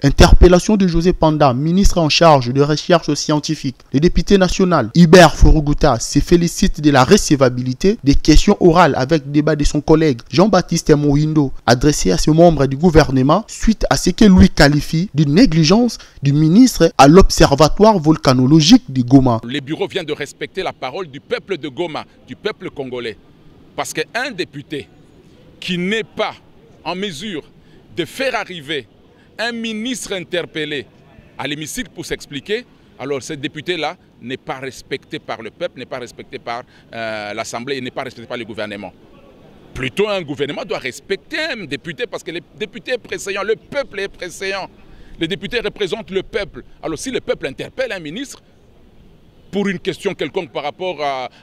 Interpellation de José Panda, ministre en charge de recherche scientifique. Le député national Hubert Furuguta se félicite de la recevabilité des questions orales avec débat de son collègue Jean-Baptiste Mohindo adressé à ce membre du gouvernement suite à ce que lui qualifie de négligence du ministre à l'Observatoire volcanologique de Goma. Le bureau vient de respecter la parole du peuple de Goma, du peuple congolais. Parce qu'un député qui n'est pas en mesure de faire arriver un ministre interpellé à l'hémicycle pour s'expliquer, alors ce député-là n'est pas respecté par le peuple, n'est pas respecté par l'Assemblée et n'est pas respecté par le gouvernement. Plutôt un gouvernement doit respecter un député parce que le député est préséant, le peuple est préséant. Les députés représentent le peuple. Alors si le peuple interpelle un ministre pour une question quelconque par rapport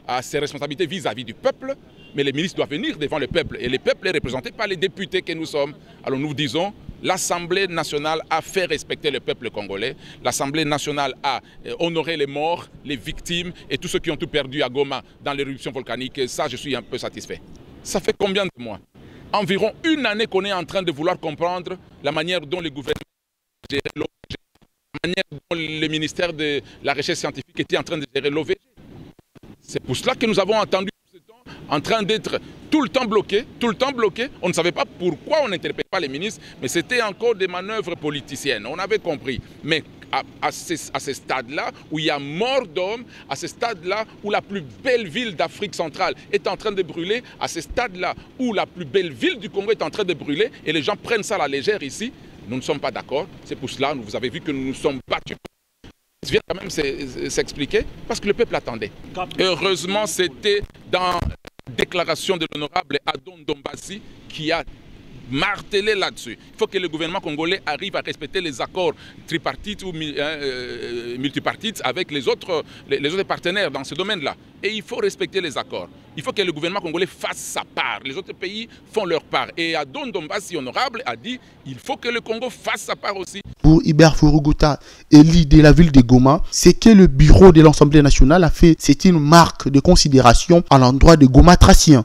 à ses responsabilités vis-à-vis du peuple, mais les ministres doivent venir devant le peuple. Et le peuple est représenté par les députés que nous sommes. Alors nous disons, l'Assemblée nationale a fait respecter le peuple congolais. L'Assemblée nationale a honoré les morts, les victimes et tous ceux qui ont tout perdu à Goma dans l'éruption volcanique. Et ça, je suis un peu satisfait. Ça fait combien de mois? Environ une année qu'on est en train de vouloir comprendre la manière dont le gouvernement gérait l'OVG, la manière dont le ministère de la Recherche scientifique était en train de gérer l'OVG. C'est pour cela que nous avons entendu en train d'être tout le temps bloqué. On ne savait pas pourquoi on n'interpellait pas les ministres, mais c'était encore des manœuvres politiciennes, on avait compris. Mais à ce stade-là, où il y a mort d'hommes, à ce stade-là, où la plus belle ville d'Afrique centrale est en train de brûler, à ce stade-là, où la plus belle ville du Congo est en train de brûler, et les gens prennent ça à la légère ici, nous ne sommes pas d'accord. C'est pour cela, vous avez vu que nous nous sommes battus. Ça vient quand même s'expliquer, parce que le peuple attendait. Heureusement, c'était dans la déclaration de l'honorable Adon Dombassi qui a martelé là-dessus. Il faut que le gouvernement congolais arrive à respecter les accords tripartites ou multipartites avec les autres partenaires dans ce domaine-là. Et il faut respecter les accords. Il faut que le gouvernement congolais fasse sa part. Les autres pays font leur part. Et Adon Dombassi, honorable, a dit il faut que le Congo fasse sa part aussi. Pour Hubert Furuguta, élu de la ville de Goma, ce que le bureau de l'Assemblée nationale a fait, c'est une marque de considération à l'endroit des Gomatraciens.